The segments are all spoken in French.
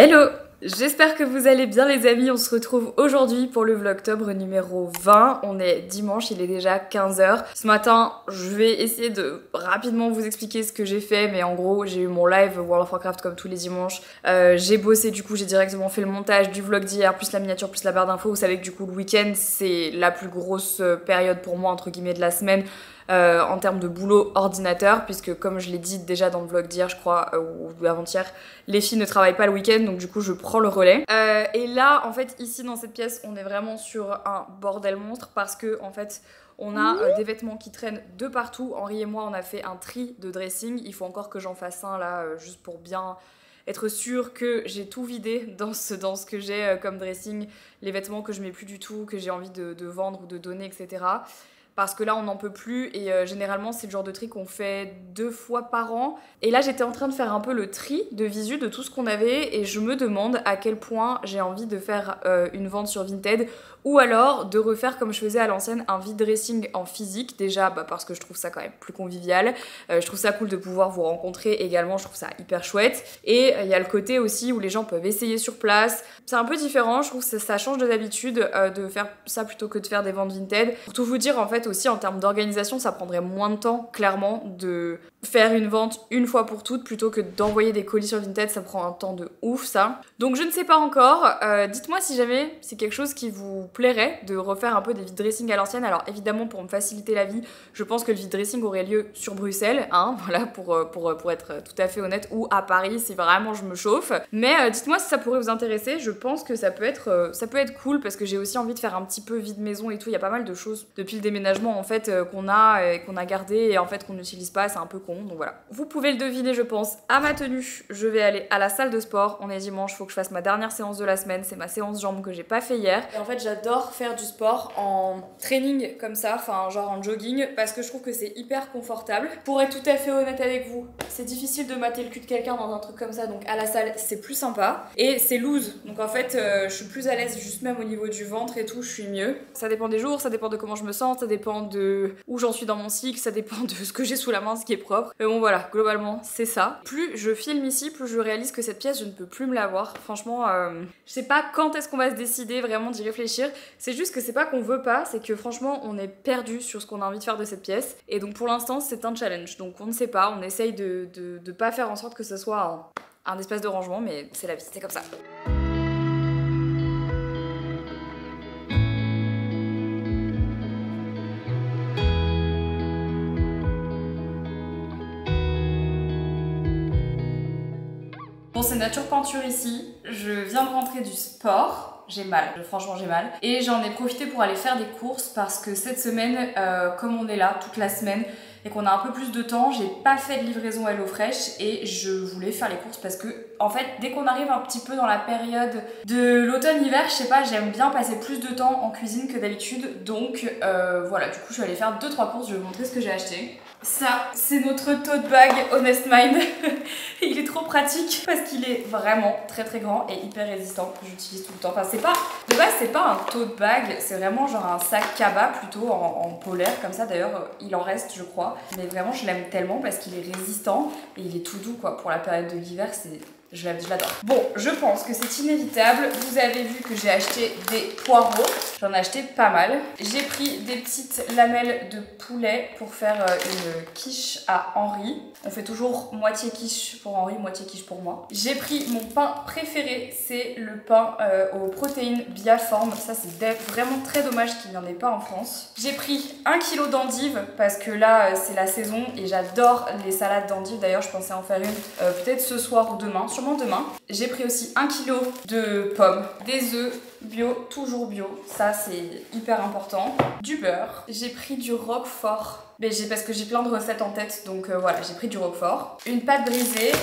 Hello! J'espère que vous allez bien les amis, on se retrouve aujourd'hui pour le vlogtobre numéro 20. On est dimanche, il est déjà 15 h. Ce matin, je vais essayer de rapidement vous expliquer ce que j'ai fait, mais en gros, j'ai eu mon live World of Warcraft comme tous les dimanches. J'ai bossé, du coup, j'ai directement fait le montage du vlog d'hier, plus la miniature, plus la barre d'infos. Vous savez que du coup, le week-end, c'est la plus grosse période pour moi, entre guillemets, de la semaine. En termes de boulot ordinateur, puisque comme je l'ai dit déjà dans le vlog d'hier je crois, ou avant-hier, les filles ne travaillent pas le week-end, donc du coup je prends le relais. Et là en fait ici dans cette pièce on est vraiment sur un bordel monstre, parce que en fait on a des vêtements qui traînent de partout. Henri et moi on a fait un tri de dressing, il faut encore que j'en fasse un là, juste pour bien être sûre que j'ai tout vidé dans ce que j'ai comme dressing, les vêtements que je mets plus du tout, que j'ai envie de vendre ou de donner, etc. Parce que là on n'en peut plus, et généralement c'est le genre de tri qu'on fait 2 fois par an. Et là j'étais en train de faire un peu le tri de visu de tout ce qu'on avait, et je me demande à quel point j'ai envie de faire une vente sur Vinted, ou alors de refaire comme je faisais à l'ancienne, un vide dressing en physique. Déjà parce que je trouve ça quand même plus convivial, je trouve ça cool de pouvoir vous rencontrer également, je trouve ça hyper chouette. Et il y a le côté aussi où les gens peuvent essayer sur place, c'est un peu différent, je trouve que ça change de d'habitude de faire ça plutôt que de faire des ventes Vinted. Pour tout vous dire en fait aussi en termes d'organisation ça prendrait moins de temps clairement de faire une vente une fois pour toutes plutôt que d'envoyer des colis sur Vinted, ça prend un temps de ouf ça. Donc je ne sais pas encore, dites-moi si jamais c'est quelque chose qui vous plairait de refaire un peu des vide dressing à l'ancienne. Alors évidemment pour me faciliter la vie, je pense que le vide dressing aurait lieu sur Bruxelles, hein, voilà, pour être tout à fait honnête, ou à Paris si vraiment je me chauffe. Mais dites-moi si ça pourrait vous intéresser, je pense que ça peut être cool, parce que j'ai aussi envie de faire un petit peu vide maison et tout. Il y a pas mal de choses depuis le déménagement en fait qu'on a gardé et en fait qu'on n'utilise pas, c'est un peu con, donc voilà. Vous pouvez le deviner je pense à ma tenue, je vais aller à la salle de sport, on est dimanche, faut que je fasse ma dernière séance de la semaine, c'est ma séance jambes que j'ai pas fait hier. Et en fait j'adore faire du sport en training comme ça, enfin genre en jogging, parce que je trouve que c'est hyper confortable. Pour être tout à fait honnête avec vous, c'est difficile de mater le cul de quelqu'un dans un truc comme ça, donc à la salle c'est plus sympa. Et c'est loose, donc en fait je suis plus à l'aise juste même au niveau du ventre et tout, je suis mieux. Ça dépend des jours, ça dépend de comment je me sens, ça dépend de où j'en suis dans mon cycle, ça dépend de ce que j'ai sous la main, ce qui est propre. Mais bon voilà, globalement c'est ça. Plus je filme ici, plus je réalise que cette pièce je ne peux plus me la voir. Franchement, je sais pas quand est-ce qu'on va se décider vraiment d'y réfléchir. C'est juste que c'est pas qu'on veut pas, c'est que franchement on est perdu sur ce qu'on a envie de faire de cette pièce. Et donc pour l'instant c'est un challenge, donc on ne sait pas, on essaye de pas faire en sorte que ce soit un espace de rangement, mais c'est la vie, c'est comme ça. Bon, c'est nature peinture ici, je viens de rentrer du sport, j'ai mal, franchement j'ai mal. Et j'en ai profité pour aller faire des courses parce que cette semaine, comme on est là toute la semaine et qu'on a un peu plus de temps, j'ai pas fait de livraison HelloFresh et je voulais faire les courses parce que en fait dès qu'on arrive un petit peu dans la période de l'automne-hiver, je sais pas, j'aime bien passer plus de temps en cuisine que d'habitude. Donc voilà, du coup je suis allée faire 2-3 courses, je vais vous montrer ce que j'ai acheté. Ça, c'est notre tote bag Honest Mind. Il est trop pratique parce qu'il est vraiment très très grand et hyper résistant, que j'utilise tout le temps. Enfin, c'est pas, de base, c'est pas un tote bag, c'est vraiment genre un sac cabas plutôt en polaire comme ça. D'ailleurs, il en reste, je crois. Mais vraiment, je l'aime tellement parce qu'il est résistant et il est tout doux quoi. Pour la période de l'hiver, c'est... Je l'adore. Bon, je pense que c'est inévitable. Vous avez vu que j'ai acheté des poireaux. J'en ai acheté pas mal. J'ai pris des petites lamelles de poulet pour faire une quiche à Henri. On fait toujours moitié quiche pour Henri, moitié quiche pour moi. J'ai pris mon pain préféré. C'est le pain aux protéines Biaform. Ça, c'est vraiment très dommage qu'il n'y en ait pas en France. J'ai pris 1 kg d'endives parce que là, c'est la saison et j'adore les salades d'endives. D'ailleurs, je pensais en faire une peut-être ce soir ou demain. Sûrement demain. J'ai pris aussi 1 kg de pommes, des œufs bio, toujours bio, ça c'est hyper important, du beurre, j'ai pris du roquefort, mais parce que j'ai plein de recettes en tête, donc voilà, j'ai pris du roquefort, une pâte brisée,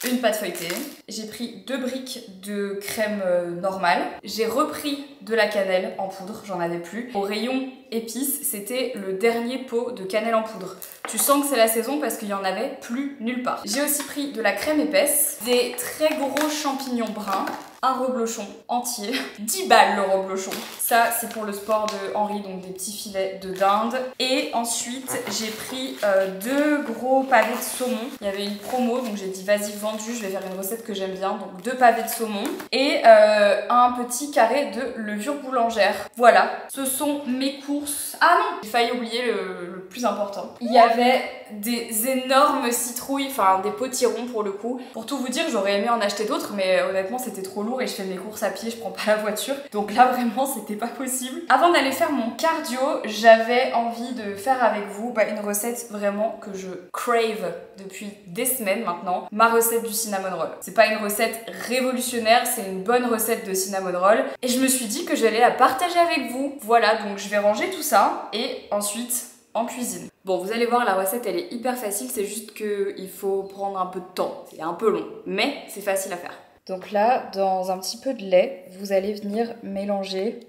une pâte feuilletée, j'ai pris 2 briques de crème normale, j'ai repris de la cannelle en poudre, j'en avais plus. Au rayon épices, c'était le dernier pot de cannelle en poudre. Tu sens que c'est la saison parce qu'il y en avait plus nulle part. J'ai aussi pris de la crème épaisse, des très gros champignons bruns, un reblochon entier, 10 balles le reblochon. Ça c'est pour le sport de Henri, donc des petits filets de dinde. Et ensuite j'ai pris 2 gros pavés de saumon. Il y avait une promo, donc j'ai dit vas-y vendu, je vais faire une recette que j'aime bien. Donc 2 pavés de saumon et un petit carré de levure boulangère. Voilà, ce sont mes courses. Ah non, j'ai failli oublier le plus important. Il y avait des énormes citrouilles, enfin des potirons pour le coup. Pour tout vous dire, j'aurais aimé en acheter d'autres, mais honnêtement c'était trop lourd et je fais mes courses à pied, je prends pas la voiture. Donc là vraiment c'était pas possible. Avant d'aller faire mon cardio, j'avais envie de faire avec vous une recette vraiment que je crave depuis des semaines maintenant. Ma recette du cinnamon roll. C'est pas une recette révolutionnaire, c'est une bonne recette de cinnamon roll. Et je me suis dit que j'allais la partager avec vous. Voilà, donc je vais ranger tout ça et ensuite en cuisine. Bon, vous allez voir, la recette elle est hyper facile, c'est juste qu'il faut prendre un peu de temps. C'est un peu long, mais c'est facile à faire. Donc là, dans un petit peu de lait, vous allez venir mélanger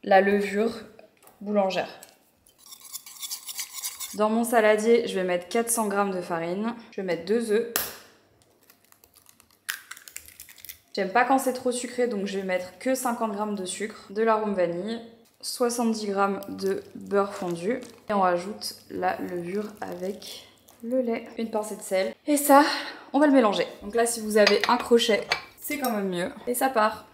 la levure boulangère. Dans mon saladier, je vais mettre 400 g de farine. Je vais mettre 2 œufs. J'aime pas quand c'est trop sucré, donc je vais mettre que 50 g de sucre, de l'arôme vanille, 70 g de beurre fondu. Et on rajoute la levure avec le lait, une pincée de sel. Et ça, on va le mélanger. Donc là, si vous avez un crochet, c'est quand même mieux. Et ça part.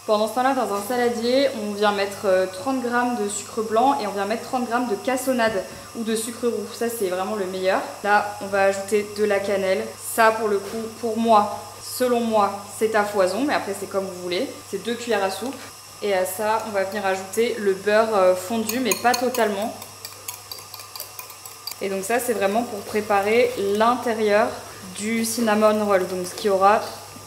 Pendant ce temps-là, dans un saladier, on vient mettre 30 g de sucre blanc et on vient mettre 30 g de cassonade ou de sucre roux. Ça, c'est vraiment le meilleur. Là, on va ajouter de la cannelle. Ça, pour le coup, pour moi, selon moi, c'est à foison, mais après, c'est comme vous voulez. C'est 2 cuillères à soupe. Et à ça, on va venir ajouter le beurre fondu, mais pas totalement. Et donc ça, c'est vraiment pour préparer l'intérieur du cinnamon roll, donc ce qu'il y aura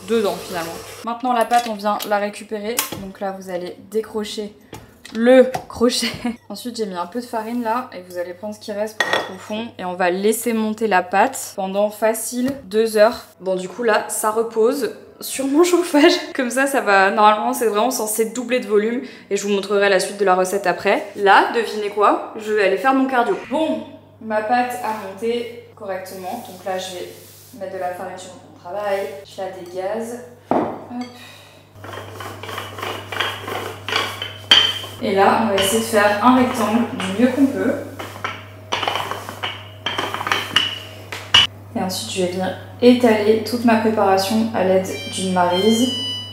dedans finalement. Maintenant la pâte, on vient la récupérer. Donc là, vous allez décrocher le crochet. Ensuite, j'ai mis un peu de farine là et vous allez prendre ce qui reste pour mettre au fond. Et on va laisser monter la pâte pendant facile 2 heures. Bon, du coup là, ça repose sur mon chauffage. Comme ça va... Normalement, c'est vraiment censé doubler de volume et je vous montrerai la suite de la recette après. Là, devinez quoi? Je vais aller faire mon cardio. Bon, ma pâte a monté correctement. Donc là, je vais mettre de la farine sur mon travail, je la dégaze. Hop. Et là, on va essayer de faire un rectangle du mieux qu'on peut. Et ensuite, je vais venir étaler toute ma préparation à l'aide d'une maryse.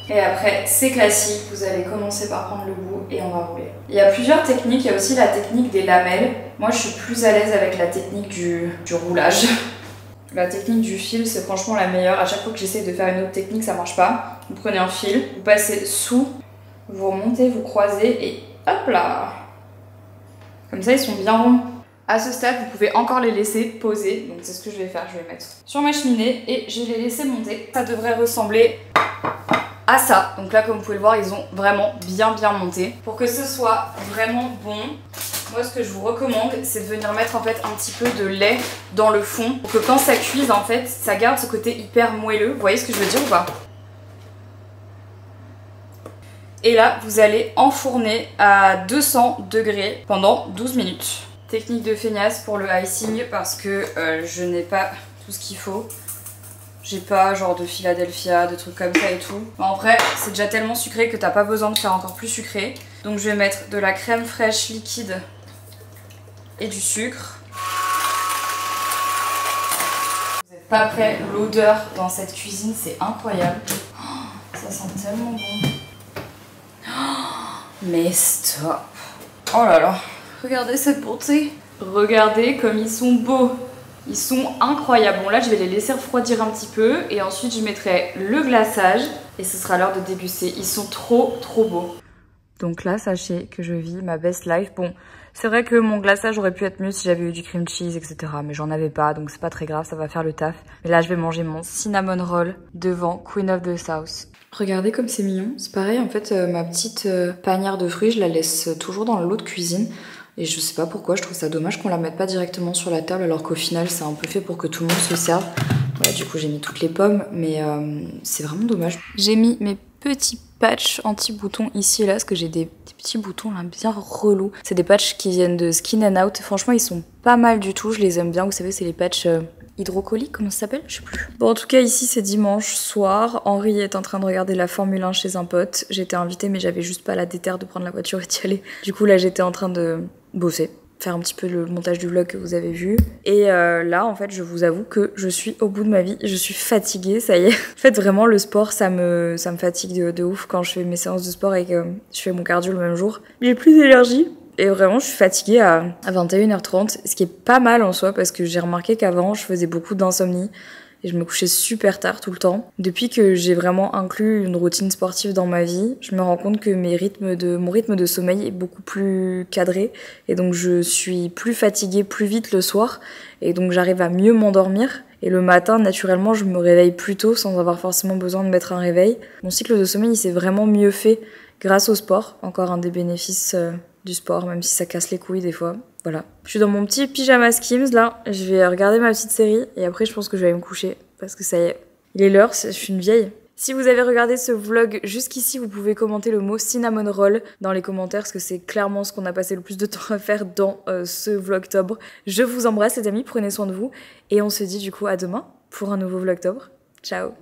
Et après, c'est classique, vous allez commencer par prendre le bout et on va rouler. Il y a plusieurs techniques, il y a aussi la technique des lamelles. Moi, je suis plus à l'aise avec la technique du roulage. La technique du fil, c'est franchement la meilleure. À chaque fois que j'essaie de faire une autre technique, ça marche pas. Vous prenez un fil, vous passez sous, vous remontez, vous croisez et hop là! Comme ça, ils sont bien ronds. À ce stade, vous pouvez encore les laisser poser. Donc c'est ce que je vais faire, je vais les mettre sur ma cheminée et je vais les laisser monter. Ça devrait ressembler à ça. Donc là, comme vous pouvez le voir, ils ont vraiment bien monté. Pour que ce soit vraiment bon, moi, ce que je vous recommande, c'est de venir mettre en fait un petit peu de lait dans le fond pour que quand ça cuise, en fait, ça garde ce côté hyper moelleux. Vous voyez ce que je veux dire ou pas? Et là, vous allez enfourner à 200 degrés pendant 12 minutes. Technique de feignasse pour le icing parce que je n'ai pas tout ce qu'il faut. J'ai pas genre de Philadelphia, de trucs comme ça et tout. En vrai, c'est déjà tellement sucré que t'as pas besoin de faire encore plus sucré. Donc je vais mettre de la crème fraîche liquide et du sucre. Vous n'êtes pas prêts, l'odeur dans cette cuisine, c'est incroyable. Oh, ça sent tellement bon. Oh, mais stop. Oh là là, regardez cette beauté. Regardez comme ils sont beaux. Ils sont incroyables. Bon là, je vais les laisser refroidir un petit peu et ensuite je mettrai le glaçage et ce sera l'heure de déguster. Ils sont trop beaux. Donc là, sachez que je vis ma best life. Bon, c'est vrai que mon glaçage aurait pu être mieux si j'avais eu du cream cheese, etc. Mais j'en avais pas, donc c'est pas très grave, ça va faire le taf. Mais là, je vais manger mon cinnamon roll devant Queen of the South. Regardez comme c'est mignon. C'est pareil, en fait, ma petite panière de fruits, je la laisse toujours dans le lot de cuisine. Et je sais pas pourquoi, je trouve ça dommage qu'on la mette pas directement sur la table, alors qu'au final, c'est un peu fait pour que tout le monde se serve. Voilà, du coup, j'ai mis toutes les pommes, mais c'est vraiment dommage. J'ai mis mes petits patchs anti-boutons ici et là, parce que j'ai des petits boutons là bien relous. C'est des patchs qui viennent de Skin and Out. Franchement, ils sont pas mal du tout, je les aime bien. Vous savez, c'est les patchs hydrocolique, comment ça s'appelle? Je sais plus. Bon, en tout cas, ici, c'est dimanche soir. Henri est en train de regarder la Formule 1 chez un pote. J'étais invitée, mais j'avais juste pas la déterre de prendre la voiture et d'y aller. Du coup, là, j'étais en train de bosser, faire un petit peu le montage du vlog que vous avez vu. Et là, en fait, je vous avoue que je suis au bout de ma vie. Je suis fatiguée, ça y est. En fait, vraiment, le sport, ça me fatigue de ouf quand je fais mes séances de sport et que je fais mon cardio le même jour. J'ai plus d'énergie. Et vraiment, je suis fatiguée à 21h30, ce qui est pas mal en soi, parce que j'ai remarqué qu'avant, je faisais beaucoup d'insomnie et je me couchais super tard tout le temps. Depuis que j'ai vraiment inclus une routine sportive dans ma vie, je me rends compte que mon rythme de sommeil est beaucoup plus cadré, et donc je suis plus fatiguée plus vite le soir, et donc j'arrive à mieux m'endormir. Et le matin, naturellement, je me réveille plus tôt sans avoir forcément besoin de mettre un réveil. Mon cycle de sommeil, il s'est vraiment mieux fait grâce au sport. Encore un des bénéfices du sport, même si ça casse les couilles des fois. Voilà. Je suis dans mon petit pyjama Skims là. Je vais regarder ma petite série et après je pense que je vais aller me coucher parce que ça y est. Il est l'heure, je suis une vieille. Si vous avez regardé ce vlog jusqu'ici, vous pouvez commenter le mot cinnamon roll dans les commentaires parce que c'est clairement ce qu'on a passé le plus de temps à faire dans ce vlogtobre. Je vous embrasse les amis, prenez soin de vous et on se dit du coup à demain pour un nouveau vlogtobre. Ciao.